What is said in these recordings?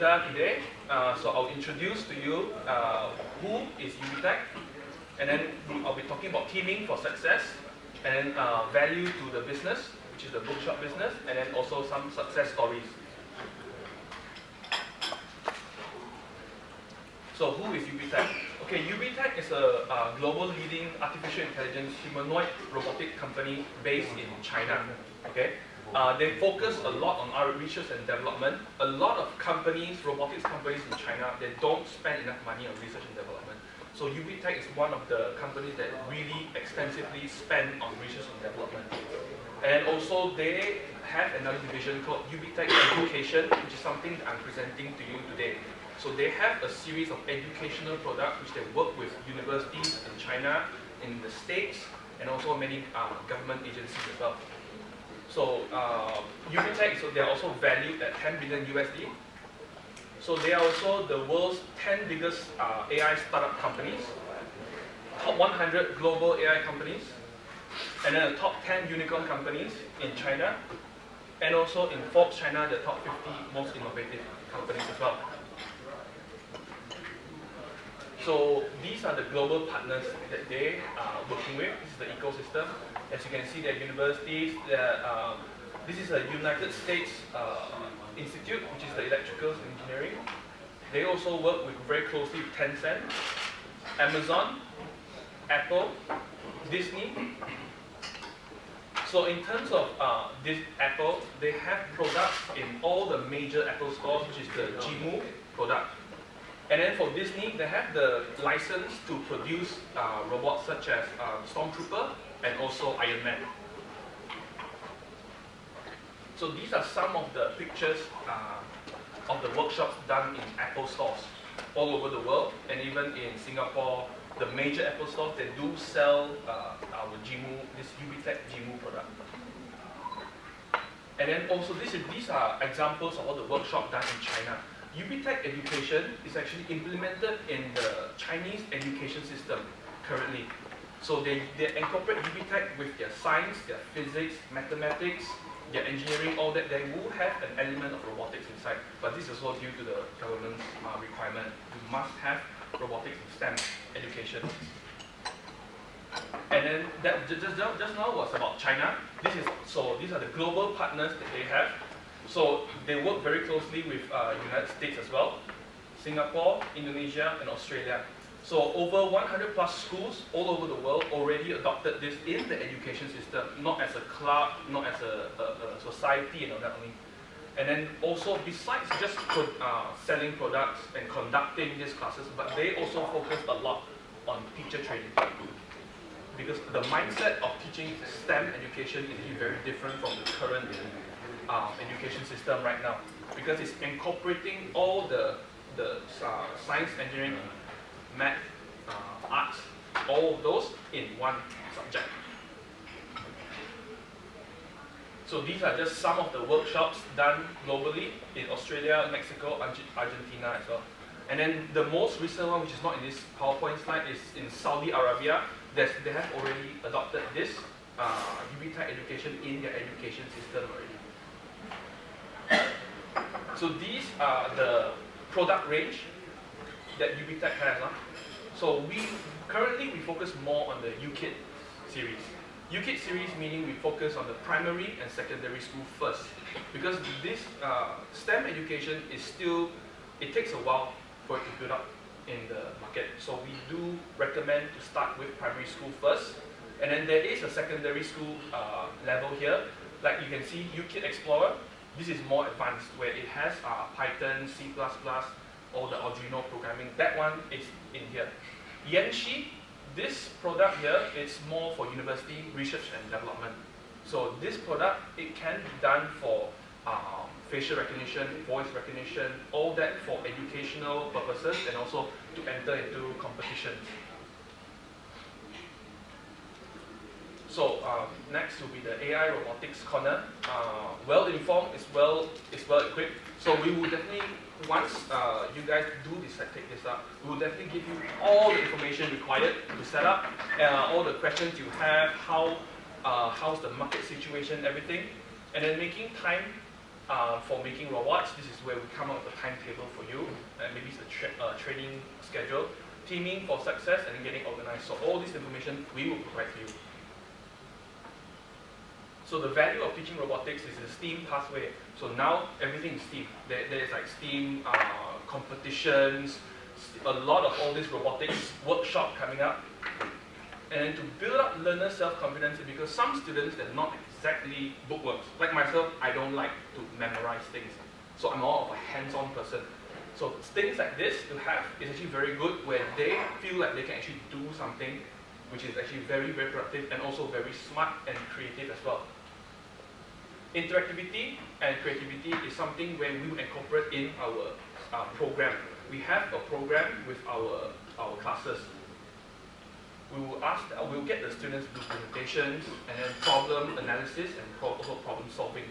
agenda today. So I'll introduce to you who is ubtech, and then I'll be talking about teaming for success, and then value to the business, which is the bookshop business, and then also some success stories. So who is ubtech? Okay, ubtech is a global leading artificial intelligence humanoid robotic company based in China. Okay, they focus a lot on our research and development. A lot of companies, robotics companies in China, they don't spend enough money on research and development. So ubtech is one of the companies that really extensively spend on research and development. And also they have another division called ubtech Education, which is something that I'm presenting to you today. So they have a series of educational products which they work with universities in China, in the States, and also many government agencies as well. So ubtech, so they are also valued at 10 billion USD. So they are also the world's 10 biggest AI startup companies, top 100 global AI companies, and then the top 10 unicorn companies in China, and also in Forbes China, the top 50 most innovative companies as well. So these are the global partners that they are working with. This is the ecosystem. As you can see, they're universities. This is a United States institute, which is the electrical engineering. They also work with very closely with Tencent, Amazon, Apple, Disney. So in terms of this Apple, they have products in all the major Apple stores, which is the Jimu product. And then for Disney, they have the license to produce robots such as Stormtrooper and also Iron Man. So these are some of the pictures of the workshops done in Apple stores all over the world, and even in Singapore, the major Apple stores, they do sell our Jimu, this ubtech Jimu product. And then also these are examples of all the workshops done in China. ubtech Education is actually implemented in the Chinese education system currently. So they incorporate ubtech with their science, their physics, mathematics, their engineering, all that. They will have an element of robotics inside, but this is also due to the government's requirement. You must have robotics in STEM education. And then that just now was about China. These are the global partners that they have. So they work very closely with United States as well, Singapore, Indonesia, and Australia. So over 100 plus schools all over the world already adopted this in the education system, not as a club, not as a society, and all that only. And then also besides just selling products and conducting these classes, but they also focus a lot on teacher training. Because the mindset of teaching STEM education is very different from the current education system right now, because it's incorporating all the science, engineering, math, arts, all of those in one subject. So these are just some of the workshops done globally in Australia, Mexico, Argentina as well. And then the most recent one, which is not in this PowerPoint slide, is in Saudi Arabia. They have already adopted this ubtech education in their education system already. So these are the product range that ubtech has. So currently we focus more on the UKIT series. UKIT series meaning we focus on the primary and secondary school first, because this STEM education is still, it takes a while for it to build up in the market. So we do recommend to start with primary school first, and then there is a secondary school level here. Like you can see UKIT Explorer. This is more advanced, where it has Python, C++, all the Arduino programming. That one is in here. Yanxi, this product here is more for university research and development. So this product, it can be done for facial recognition, voice recognition, all that for educational purposes, and also to enter into competitions. So next will be the AI robotics corner. Well informed is well equipped. So we will definitely, once you guys do take this up, we will definitely give you all the information required to set up, all the questions you have, how's the market situation, everything, and then making time for making robots. This is where we come up with a timetable for you, and maybe it's a training schedule, teaming for success, and then getting organized. So all this information we will provide to you. So the value of teaching robotics is the STEAM pathway. So now everything is STEAM. There's like STEAM competitions, a lot of all this robotics workshop coming up. And then to build up learner self-confidence, because some students, they're not exactly bookworms. Like myself, I don't like to memorize things. So I'm more of a hands-on person. So things like this to have is actually very good, where they feel like they can actually do something which is actually very, very productive and also very smart and creative as well. Interactivity and creativity is something where we will incorporate in our program. We have a program with our classes. We'll get the students to do presentations and then problem analysis and also problem solving.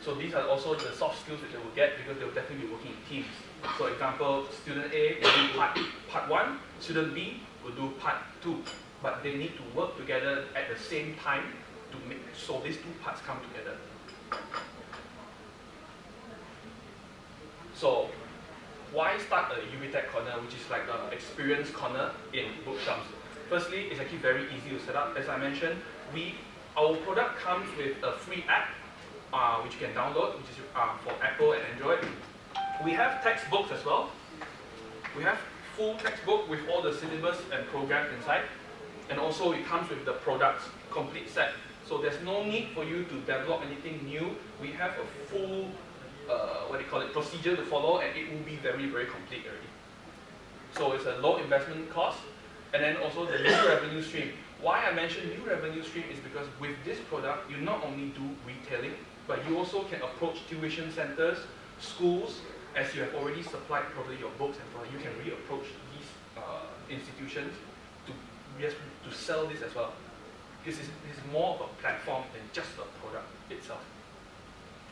So these are also the soft skills that they will get, because they will definitely be working in teams. So example, student A will do part 1, student B will do part 2. But they need to work together at the same time to make so these two parts come together. So why start a UBTech corner, which is like an experience corner in bookshops? Firstly, it's actually very easy to set up. As I mentioned, our product comes with a free app which you can download, which is for Apple and Android. We have textbooks as well. We have full textbook with all the syllabus and programs inside. And also it comes with the products, complete set. So there's no need for you to develop anything new. We have a full, procedure to follow, and it will be very, very complete already. So it's a low investment cost. And then also the new revenue stream. Why I mention new revenue stream is because with this product, you not only do retailing, but you also can approach tuition centers, schools, as you have already supplied probably your books and product, you can re-approach these institutions to sell this as well. This is more of a platform than just a product itself.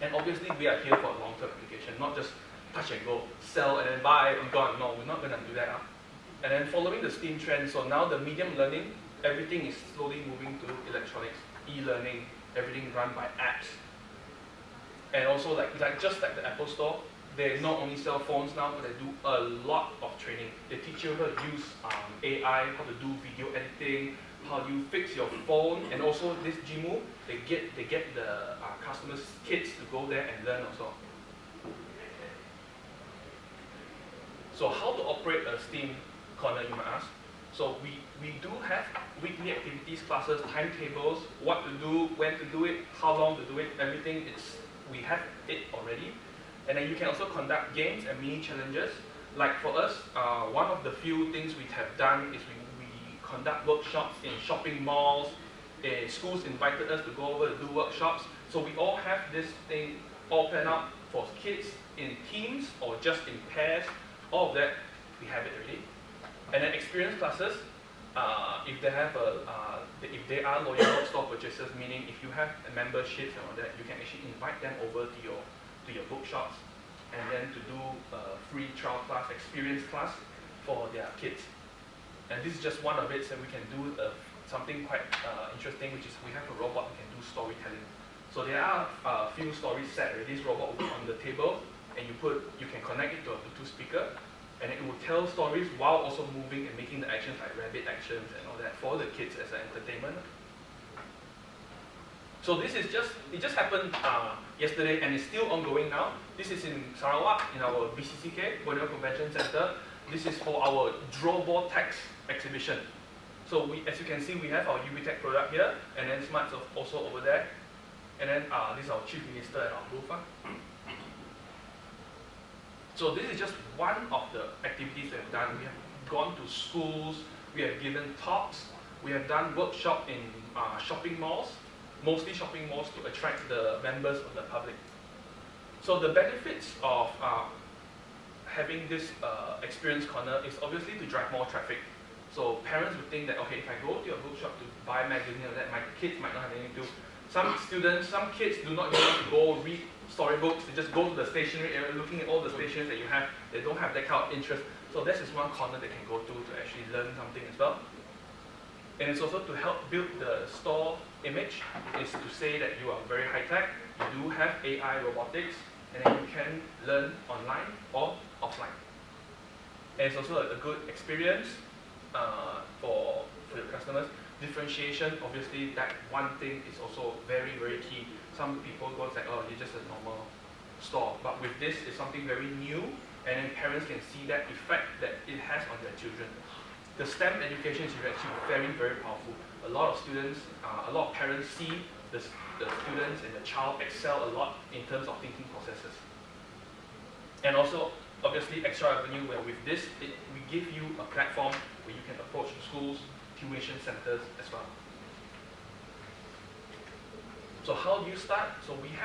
And obviously we are here for a long-term application, not just touch and go, sell and then buy and gone. No, we're not going to do that. And then following the STEAM trend, so now the medium learning, everything is slowly moving to electronics, e-learning, everything run by apps. And also just like the Apple Store, they not only sell phones now, but they do a lot of training. They teach you how to use AI, how to do video editing, how you fix your phone, and also this Jimu, they get the customers' kids to go there and learn also. So how to operate a STEAM corner, you might ask. So we do have weekly activities, classes, timetables, what to do, when to do it, how long to do it, everything, we have it already. And then you can also conduct games and mini challenges. Like for us, one of the few things we have done is we conduct workshops in shopping malls. Schools invited us to go over to do workshops. So we all have this thing all planned out for kids in teams or just in pairs. All of that, we have it already. And then experience classes, if they are loyal store purchasers, meaning if you have a membership and all that, you can actually invite them over to your bookshops, and then to do a free trial class, experience class for their kids. And this is just one of it, so we can do something quite interesting, which is we have a robot that can do storytelling. So there are a few stories set. This robot will be on the table, and you can connect it to a Bluetooth speaker, and it will tell stories while also moving and making the actions like rabbit actions and all that for the kids as an entertainment. So it just happened yesterday, and it's still ongoing now. This is in Sarawak, in our BCCK, Borneo Convention Center. This is for our Drobotex exhibition. So as you can see, we have our UBTech product here, and then Smart's also over there. And then this is our Chief Minister at our booth. So this is just one of the activities we have done. We have gone to schools, we have given talks, we have done workshops in shopping malls, mostly shopping malls to attract the members of the public. So the benefits of having this experience corner is obviously to drive more traffic. So parents would think that, okay, if I go to your bookshop to buy a magazine or that, my kids might not have anything to do. Some kids do not even want to go read storybooks. They just go to the stationery area looking at all the stations that you have. They don't have that kind of interest. So this is one corner they can go to actually learn something as well. And it's also to help build the store image, is to say that you are very high-tech, you do have AI robotics, and then you can learn online or offline. And it's also a good experience for your customers. Differentiation, obviously, that one thing is also very, very key. Some people go like, oh, you're just a normal store. But with this, it's something very new, and then parents can see that effect that it has on their children. The STEM education is actually very, very powerful. A lot of students, a lot of parents see the students and the child excel a lot in terms of thinking processes. And also, obviously, extra revenue, where with this, we give you a platform where you can approach schools, tuition centers as well. So how do you start? So we've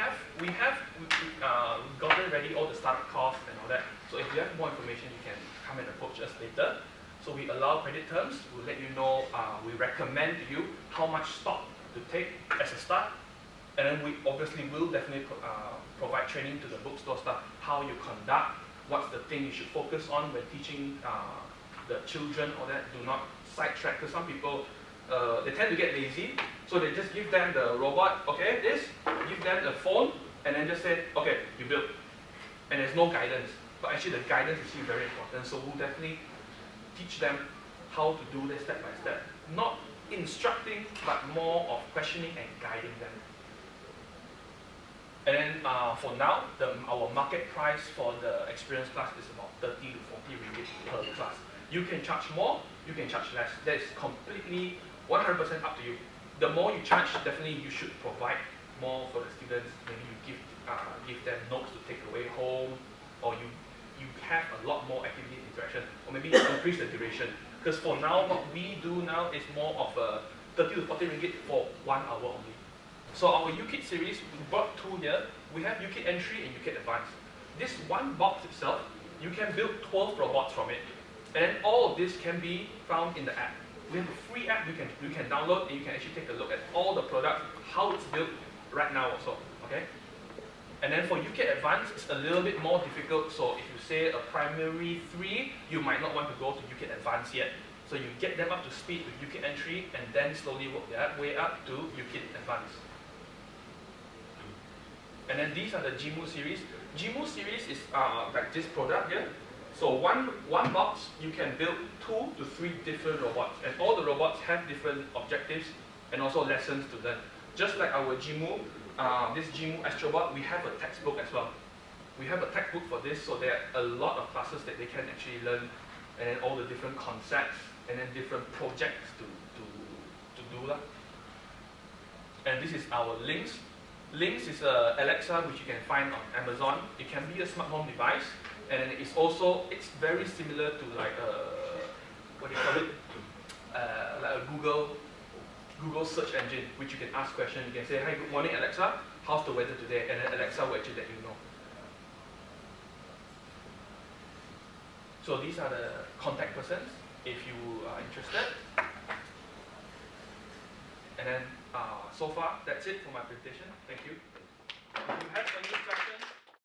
gotten ready all the startup costs and all that. So if you have more information, you can come and approach us later. So we allow credit terms. We'll let you know, we recommend to you how much stock to take as a start. And then we obviously will definitely provide training to the bookstore staff, how you conduct, what's the thing you should focus on when teaching the children or that. Do not sidetrack, because some people, they tend to get lazy, so they just give them the robot, okay, give them the phone, and then just say, okay, you build. And there's no guidance. But actually the guidance is still very important, so we'll definitely teach them how to do this step by step. Not instructing, but more of questioning and guiding them. And then for now, our market price for the experience class is about 30 to 40 ringgit per class. You can charge more, you can charge less. That's completely 100% up to you. The more you charge, definitely you should provide more for the students. Maybe you give them notes to take away home, or you have a lot more activity interaction, or maybe increase the duration. Because for now, what we do now is more of a 30 to 40 ringgit for 1 hour only. So our UKIT series, we brought two here. We have UKIT Entry and UKIT Advanced. This one box itself, you can build 12 robots from it. And then all of this can be found in the app. We have a free app you can download, and you can actually take a look at all the products, how it's built right now also, okay? And then for UKIT Advanced, it's a little bit more difficult. So if you say a primary 3, you might not want to go to UKIT Advanced yet. So you get them up to speed with UKIT Entry, and then slowly work their way up to UKIT Advanced. And then these are the GMU series. GMU series is like this product here. So one box, you can build 2 to 3 different robots, and all the robots have different objectives and also lessons to learn. Just like our GMU, this GMU Astrobot, we have a textbook as well. We have a textbook for this, so there are a lot of classes that they can actually learn, and then all the different concepts, and then different projects to do that. And this is our Lynx. Lynx is a Alexa which you can find on Amazon. It can be a smart home device, and it's very similar to like what do you call it? Like a Google search engine, which you can ask questions. You can say, "Hi, good morning, Alexa. How's the weather today?" And then Alexa will actually let you know. So these are the contact persons if you are interested. And then so far, that's it for my presentation. Thank you. If you have any questions,